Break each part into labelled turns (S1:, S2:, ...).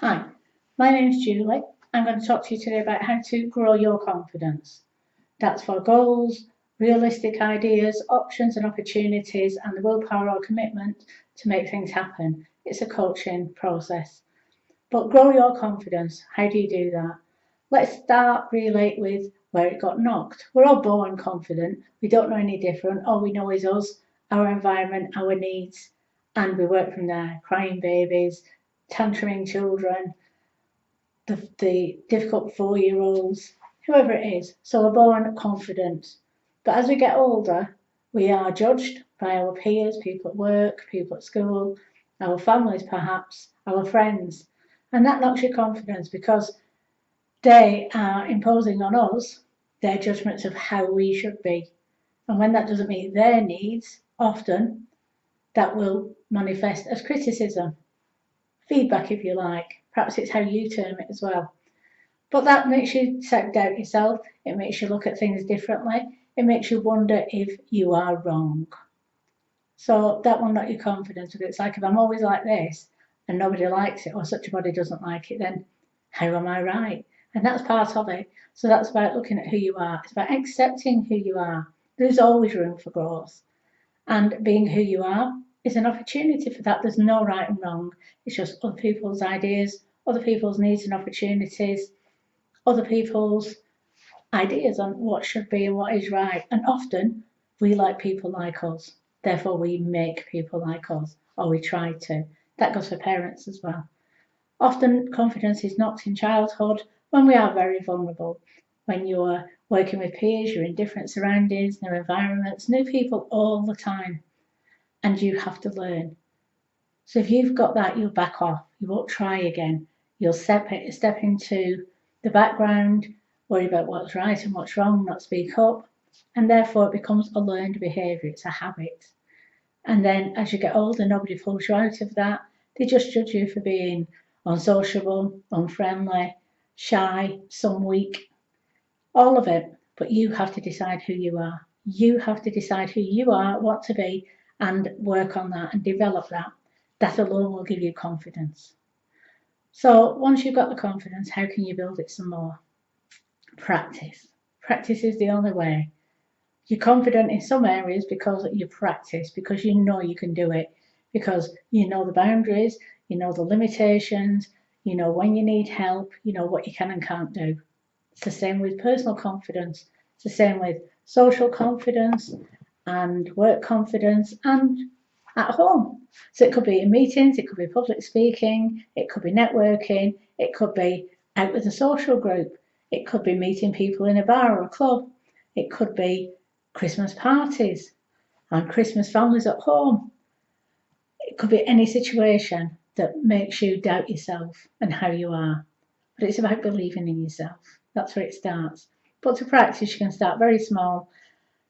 S1: Hi, my name's Julie. I'm going to talk to you today about how to grow your confidence. That's for goals, realistic ideas, options and opportunities, and the willpower or commitment to make things happen. It's a coaching process. But grow your confidence. How do you do that? Let's start really with where it got knocked. We're all born confident. We don't know any different. All we know is us, our environment, our needs, and we work from there. Crying babies, tantruming children, the difficult 4-year-olds, whoever it is. So we're born confident. But as we get older, we are judged by our peers, people at work, people at school, our families perhaps, our friends. And that knocks your confidence because they are imposing on us their judgments of how we should be. And when that doesn't meet their needs, often that will manifest as criticism, feedback if you like. Perhaps it's how you term it as well. But that makes you doubt yourself. It makes you look at things differently. It makes you wonder if you are wrong. So that will knock your confidence. It's like if I'm always like this and nobody likes it or such a body doesn't like it, then how am I right? And that's part of it. So that's about looking at who you are. It's about accepting who you are. There's always room for growth. And being who you are is an opportunity for that. There's no right and wrong. It's just other people's ideas, other people's needs and opportunities, other people's ideas on what should be and what is right. And often we like people like us. Therefore, we make people like us, or we try to. That goes for parents as well. Often confidence is knocked in childhood when we are very vulnerable. When you're working with peers, you're in different surroundings, new environments, new people all the time, and you have to learn. So if you've got that, you'll back off. You won't try again. You'll step into the background, worry about what's right and what's wrong, not speak up, and therefore it becomes a learned behaviour. It's a habit. And then as you get older, nobody pulls you out of that. They just judge you for being unsociable, unfriendly, shy, some weak, all of it. But you have to decide who you are. You have to decide who you are, what to be, and work on that and develop that. That alone will give you confidence. So once you've got the confidence, how can you build it some more? Practice. Practice is the only way. You're confident in some areas because you practice, because you know you can do it, because you know the boundaries, you know the limitations, you know when you need help, you know what you can and can't do. It's the same with personal confidence. It's the same with social confidence and work confidence and at home. So it could be in meetings, it could be public speaking, it could be networking, it could be out with a social group, it could be meeting people in a bar or a club, it could be Christmas parties and Christmas families at home. It could be any situation that makes you doubt yourself and how you are. But it's about believing in yourself. That's where it starts. But to practice, you can start very small.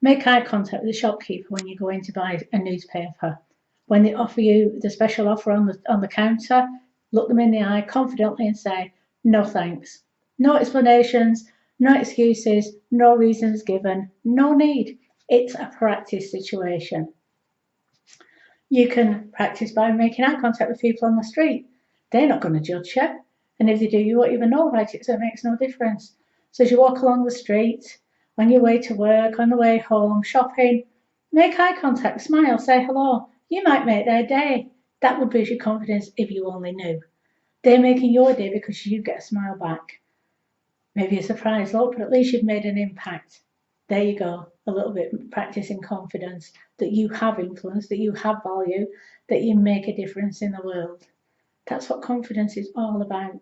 S1: Make eye contact with the shopkeeper when you go in to buy a newspaper. When they offer you the special offer on the counter, look them in the eye confidently and say, no thanks. No explanations, no excuses, no reasons given, no need. It's a practice situation. You can practice by making eye contact with people on the street. They're not going to judge you. And if they do, you won't even know about it, so it makes no difference. So as you walk along the street, on your way to work, on the way home, shopping, make eye contact, smile, say hello. You might make their day. That would boost your confidence if you only knew. They're making your day because you get a smile back. Maybe a surprise look, but at least you've made an impact. There you go, a little bit practicing confidence that you have influence, that you have value, that you make a difference in the world. That's what confidence is all about.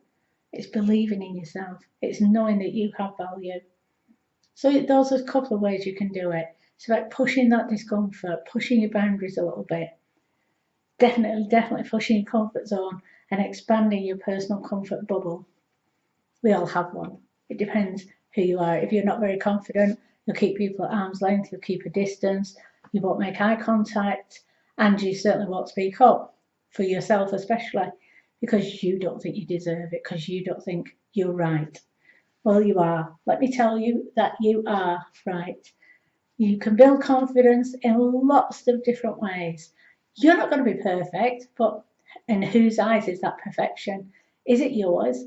S1: It's believing in yourself. It's knowing that you have value. So those are a couple of ways you can do it. It's about pushing that discomfort, pushing your boundaries a little bit. Definitely pushing your comfort zone and expanding your personal comfort bubble. We all have one. It depends who you are. If you're not very confident, you'll keep people at arm's length, you'll keep a distance, you won't make eye contact, and you certainly won't speak up for yourself, especially because you don't think you deserve it, because you don't think you're right. Well, you are. Let me tell you that you are right. You can build confidence in lots of different ways. You're not going to be perfect, but in whose eyes is that perfection? Is it yours?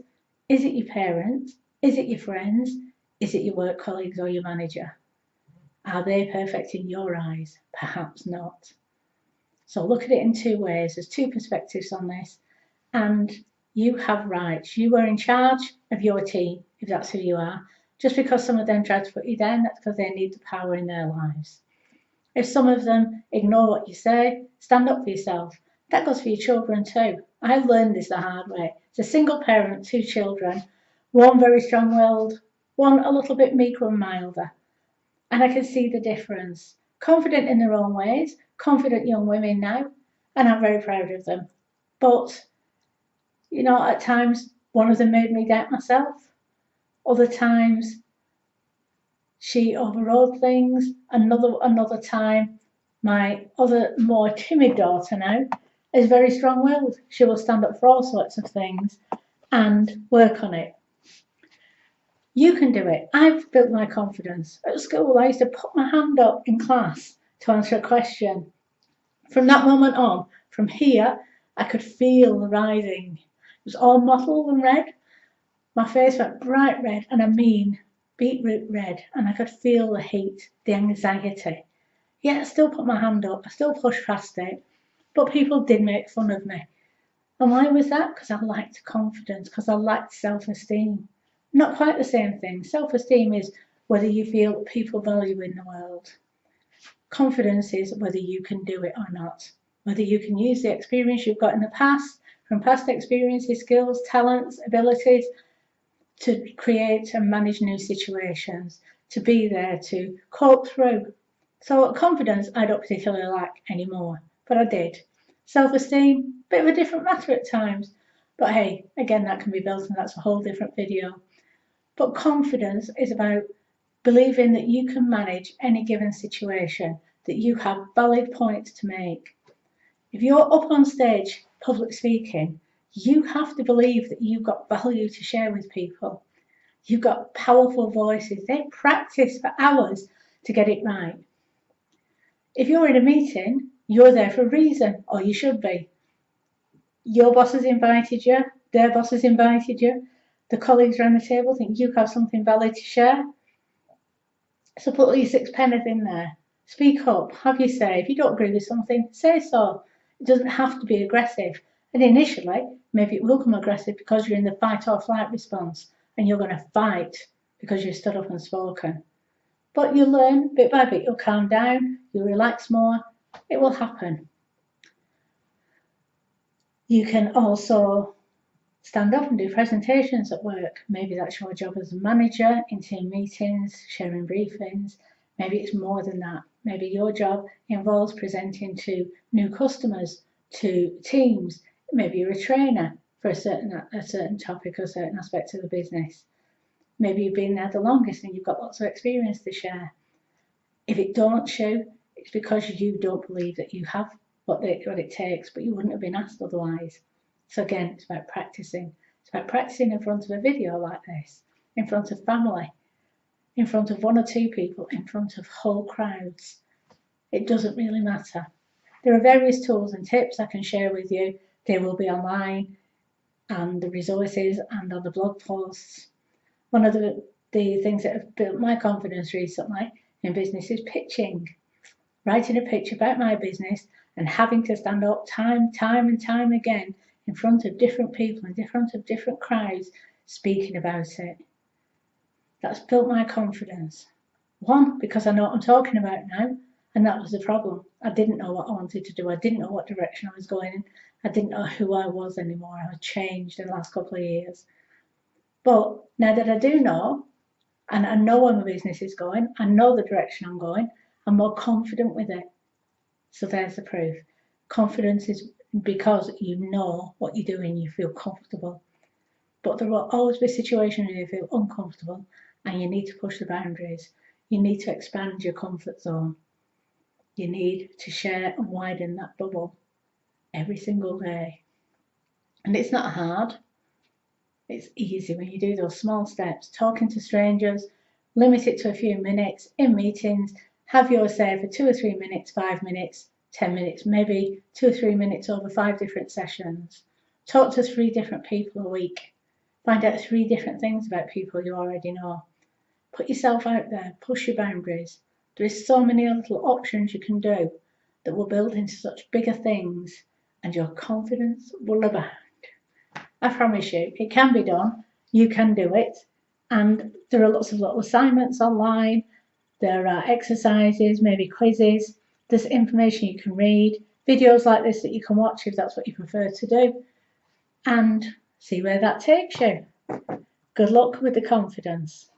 S1: Is it your parents? Is it your friends? Is it your work colleagues or your manager? Are they perfect in your eyes? Perhaps not. So look at it in two ways. There's two perspectives on this. And you have rights. You are in charge of your team, if that's who you are. Just because some of them try to put you down, that's because they need the power in their lives. If some of them ignore what you say, stand up for yourself. That goes for your children too. I learned this the hard way. It's a single parent, 2 children, one very strong-willed, one a little bit meeker and milder. And I can see the difference. Confident in their own ways, confident young women now, and I'm very proud of them. But, you know, at times, one of them made me doubt myself. Other times, she overrode things. Another time, my other more timid daughter now is very strong-willed. She will stand up for all sorts of things and work on it. You can do it. I've built my confidence. At school, I used to put my hand up in class to answer a question. From that moment on, from here, I could feel the rising. It was all mottled and red. My face went bright red, and I mean beetroot red, and I could feel the heat, the anxiety. Yet I still put my hand up, I still pushed past it, but people did make fun of me. And why was that? Because I lacked confidence, because I lacked self-esteem. Not quite the same thing. Self-esteem is whether you feel people value you in the world. Confidence is whether you can do it or not, whether you can use the experience you've got in the past, from past experiences, skills, talents, abilities, to create and manage new situations, to be there, to cope through. So confidence I don't particularly lack anymore, but I did. Self-esteem, bit of a different matter at times, but hey, again, that can be built and that's a whole different video. But confidence is about believing that you can manage any given situation, that you have valid points to make. If you're up on stage public speaking, you have to believe that you've got value to share with people. You've got powerful voices. They practice for hours to get it right. If you're in a meeting, you're there for a reason, or you should be. Your boss has invited you, their boss has invited you, the colleagues around the table think you have something valid to share. So put your 6 penneth in there. Speak up, have your say. If you don't agree with something, say so. It doesn't have to be aggressive. And initially, maybe it will come aggressive because you're in the fight or flight response and you're going to fight because you've stood up and spoken. But you'll learn bit by bit, you'll calm down, you'll relax more, it will happen. You can also stand up and do presentations at work. Maybe that's your job as a manager in team meetings, sharing briefings. Maybe it's more than that. Maybe your job involves presenting to new customers, to teams. Maybe you're a trainer for a certain topic or a certain aspect of the business. Maybe you've been there the longest and you've got lots of experience to share. If it daunts you, it's because you don't believe that you have what it takes, but you wouldn't have been asked otherwise. So again, it's about practicing. It's about practicing in front of a video like this, in front of family, in front of 1 or 2 people, in front of whole crowds. It doesn't really matter. There are various tools and tips I can share with you. They will be online and the resources and on the blog posts. One of the things that have built my confidence recently in business is pitching. Writing a pitch about my business and having to stand up time and time again in front of different people, in front of different crowds, speaking about it. That's built my confidence. 1, because I know what I'm talking about now, and that was the problem. I didn't know what I wanted to do. I didn't know what direction I was going in. I didn't know who I was anymore. I had changed in the last couple of years. But now that I do know, and I know where my business is going, I know the direction I'm going, I'm more confident with it. So there's the proof. Confidence is because you know what you're doing, you feel comfortable. But there will always be situations where you feel uncomfortable and you need to push the boundaries. You need to expand your comfort zone. You need to share and widen that bubble every single day. And it's not hard. It's easy when you do those small steps. Talking to strangers, limit it to a few minutes in meetings, have your say for 2 or 3 minutes, 5 minutes, 10 minutes, maybe 2 or 3 minutes over 5 different sessions. Talk to 3 different people a week. Find out 3 different things about people you already know. Put yourself out there, push your boundaries. There is so many little options you can do that will build into such bigger things, and your confidence will abound. I promise you, it can be done. You can do it. And there are lots of little assignments online. There are exercises, maybe quizzes. There's information you can read, videos like this that you can watch if that's what you prefer to do, and see where that takes you. Good luck with the confidence.